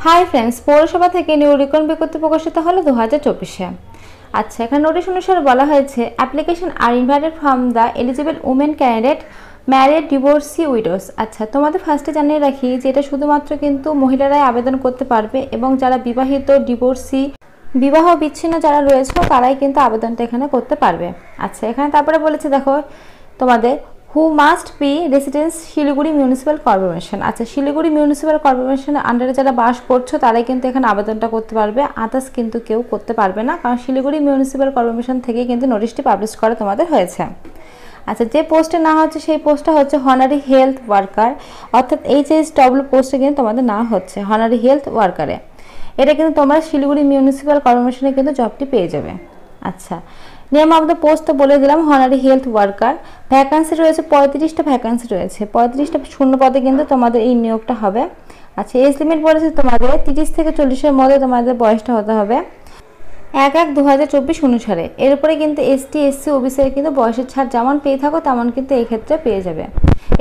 Hi friends, পৌরসভা থেকে new রিকন বিজ্ঞপ্তি প্রকাশিত হলো 2024-এ। আচ্ছা, এখানে নোটিশ অনুসারে বলা হয়েছে application are invited from the eligible women candidate married divorcee widows. আচ্ছা, তোমাদের ফার্স্টে জানিয়ে রাখি যে এটা শুধুমাত্র কিন্তু মহিলারাই আবেদন করতে পারবে এবং যারা বিবাহিত, ডিভোর্সি, বিবাহ বিচ্ছিন্ন যারা রয়েছে তারাই কিন্তু আবেদনটা এখানে করতে পারবে। আচ্ছা, এখানে তারপরে বলেছে দেখো তোমাদের who must be residence Siliguri municipal corporation. আচ্ছা, শিলিগুড়ি মিউনিসিপ্যাল কর্পোরেশনের আন্ডারে যারা বাস করছো তারাই কিন্তু এখানে আবেদনটা করতে পারবে, আদার্স কিন্তু কেউ করতে পারবে না, কারণ শিলিগুড়ি মিউনিসিপ্যাল কর্পোরেশন থেকে কিন্তু নোটিশটি পাবলিশ করা তোমাদের হয়েছে। আচ্ছা, যে পোস্টে না হচ্ছে সেই পোস্টটা হচ্ছে হনারি হেলথ ওয়ার্কার, অর্থাৎ HHW পোস্টে কিন্তু তোমাদের না হচ্ছে হনারি হেলথ ওয়ার্কারে। এটা কিন্তু তোমরা শিলিগুড়ি মিউনিসিপ্যাল কর্পোরেশনে কিন্তু জবটি পেয়ে যাবে। আচ্ছা, নেম অফ দ্য পোস্ট তো বলে দিলাম, হনারি হেলথ ওয়ার্কার। ভ্যাকান্সি রয়েছে 35টা ভ্যাকান্সি রয়েছে, 35টা শূন্য পদে কিন্তু তোমাদের এই নিয়োগটা হবে। আচ্ছা, এজ লিমিট বলেছে তোমাদের 30 থেকে 40-এর মধ্যে তোমাদের বয়সটা হতে হবে 1/1/2024 অনুসারে। এরপরে কিন্তু ST SC OBC কিন্তু বয়সের ছাড় যেমন পেয়ে থাকো তেমন কিন্তু এই ক্ষেত্রে পেয়ে যাবে।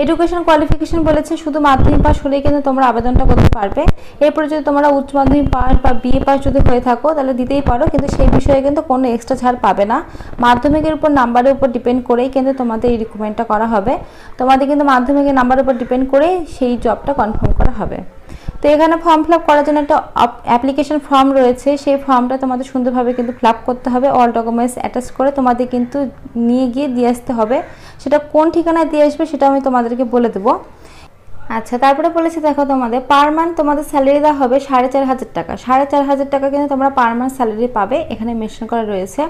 এডুকেশন কোয়ালিফিকেশন বলেছে শুধু মাধ্যমিক পাস হলেই কিন্তু তোমরা আবেদনটা করতে পারবে। এরপরে যদি তোমরা উচ্চ মাধ্যমিক পাস বা BA পাস যদি হয়ে থাকো তাহলে দিতেই পারো, কিন্তু সেই বিষয়ে কিন্তু কোনো এক্সট্রা ছাড় পাবে না। মাধ্যমিকের উপর নাম্বারের উপর ডিপেন্ড করেই কিন্তু তোমাদের এই রিক্রুটমেন্টটা করা হবে। তোমাদের কিন্তু মাধ্যমিকের নাম্বারের উপর ডিপেন্ড করেই সেই জবটা কনফার্ম করা হবে। তো এখানে ফর্ম ফিল আপ করার জন্য একটা অ্যাপ্লিকেশন ফর্ম রয়েছে, সেই ফর্মটা তোমাদের সুন্দরভাবে কিন্তু ফিল আপ করতে হবে। অল ডকুমেন্টস অ্যাটাচ করে তোমাদের কিন্তু নিয়ে গিয়ে দিয়ে আসতে হবে। সেটা কোন ঠিকানায় দিয়ে আসবে সেটা আমি তোমাদেরকে বলে দেবো। আচ্ছা, তারপরে বলেছে দেখো তোমাদের পার মান্থ তোমাদের স্যালারি দেওয়া হবে 4,500 টাকা। 4,500 টাকা কিন্তু তোমরা পার মান্থ স্যালারি পাবে, এখানে মেনশন করা রয়েছে।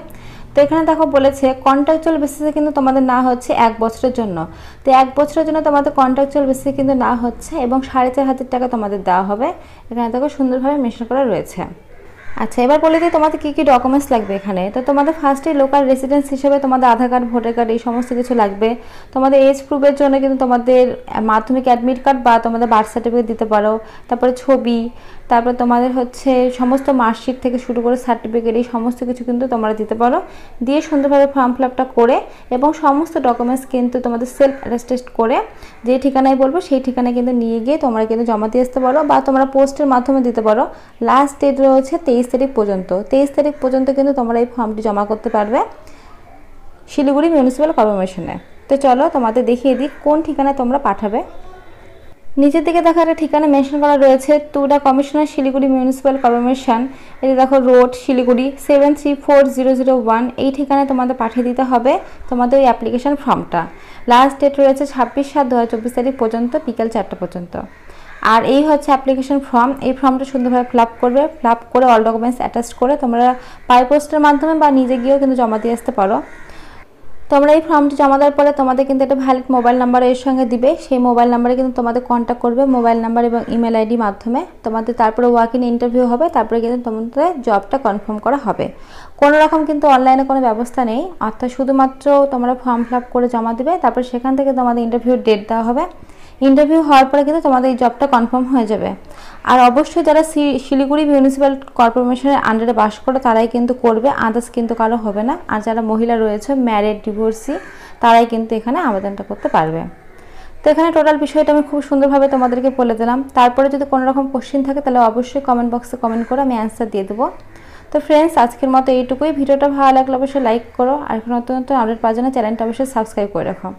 তো এখানে দেখো বলেছে কন্ট্রাকচুয়াল বেসিসে কিন্তু তোমাদের না হচ্ছে 1 বছরের জন্য। তো 1 বছরের জন্য তোমাদের কন্ট্রাকচুয়াল বেসিসে কিন্তু না হচ্ছে এবং 4,500 টাকা তোমাদের দেওয়া হবে, এখানে দেখো সুন্দরভাবে মেনশন করা রয়েছে। আচ্ছা, এবার বলে দিই তোমাদের কী কী ডকুমেন্টস লাগবে এখানে। তো তোমাদের ফার্স্টে লোকাল রেসিডেন্স হিসেবে তোমাদের আধার কার্ড, ভোটার কার্ড এই সমস্ত কিছু লাগবে। তোমাদের এজ প্রুফের জন্য কিন্তু তোমাদের মাধ্যমিক অ্যাডমিট কার্ড বা তোমাদের বার্থ সার্টিফিকেট দিতে পারো, তারপরে ছবি, তারপরে তোমাদের হচ্ছে সমস্ত মার্কশিট থেকে শুরু করে সার্টিফিকেট এই সমস্ত কিছু কিন্তু তোমরা দিতে পারো। দিয়ে সুন্দরভাবে ফর্ম ফিল আপটা করে এবং সমস্ত ডকুমেন্টস কিন্তু তোমাদের সেলফ অ্যাটেস্টেড করে যে ঠিকানায় বলবো সেই ঠিকানায় কিন্তু নিয়ে গিয়ে তোমরা কিন্তু জমা দিয়ে আসতে পারো বা তোমরা পোস্টের মাধ্যমে দিতে পারো। লাস্ট ডেট রয়েছে 23 তারিখ পর্যন্ত। 23 তারিখ পর্যন্ত কিন্তু তোমরা এই ফর্মটি জমা করতে পারবে শিলিগুড়ি মিউনিসিপ্যাল কর্পোরেশনে। তো চলো তোমাদের দেখিয়ে দিই কোন ঠিকানায় তোমরা পাঠাবে। নিচের দিকে দেখো একটা ঠিকানা মেনশন করা রয়েছে, TUDA commissioner Siliguri municipal corporation. এটা দেখো রোড শিলিগুড়ি 734001, এই ঠিকানায় তোমাদের পাঠিয়ে দিতে হবে তোমাদের ওই অ্যাপ্লিকেশন ফর্মটা। লাস্ট ডেট রয়েছে 26/7/2024 তারিখ পর্যন্ত, বিকাল 4টা পর্যন্ত। আর এই হচ্ছে অ্যাপ্লিকেশন ফর্ম। এই ফর্মটা সুন্দরভাবে ফিল আপ করবে, ফিল আপ করে অল ডকুমেন্টস অ্যাটাচ করে তোমরা বাই পোস্টের মাধ্যমে বা নিজে গিয়েও কিন্তু জমা দিয়ে আসতে পারো। তোমরা এই ফর্মটি জমা দেওয়ার পরে তোমাদের কিন্তু একটা ভ্যালিড মোবাইল নাম্বার এর সঙ্গে দিবে, সেই মোবাইল নাম্বারে কিন্তু তোমাদের কন্ট্যাক্ট করবে মোবাইল নাম্বার এবং ইমেল আইডি মাধ্যমে। তোমাদের তারপরে ওয়াক ইন ইন্টারভিউ হবে, তারপরে কিন্তু তোমাদের জবটা কনফার্ম করা হবে। কোনো রকম কিন্তু অনলাইনে কোনো ব্যবস্থা নেই, অর্থাৎ শুধুমাত্র তোমরা ফর্ম ফিল আপ করে জমা দেবে, তারপর সেখান থেকে তোমাদের ইন্টারভিউ ডেট দেওয়া হবে। ইন্টারভিউ হওয়ার পরে কিন্তু তোমাদের এই জবটা কনফার্ম হয়ে যাবে। আর অবশ্যই যারা শিলিগুড়ি মিউনিসিপ্যাল কর্পোরেশনের আন্ডারে বাস করে তারাই কিন্তু করবে, আদার্স কিন্তু কারো হবে না। আর যারা মহিলা রয়েছে ম্যারিড ডিভোর্সি তারাই কিন্তু এখানে আবেদনটা করতে পারবে। তো এখানে টোটাল বিষয়টা আমি খুব সুন্দরভাবে তোমাদেরকে বলে দিলাম। তারপরে যদি কোনো রকম কোশ্চেন থাকে তাহলে অবশ্যই কমেন্ট বক্সে কমেন্ট করে আমি অ্যান্সার দিয়ে দেবো। তো ফ্রেন্ডস, আজকের মতো এইটুকুই। ভিডিওটা ভালো লাগলে অবশ্যই লাইক করো, আর নতুন নতুন আপডেট পাওয়ার জন্য চ্যানেলটা অবশ্যই সাবস্ক্রাইব করে রাখো।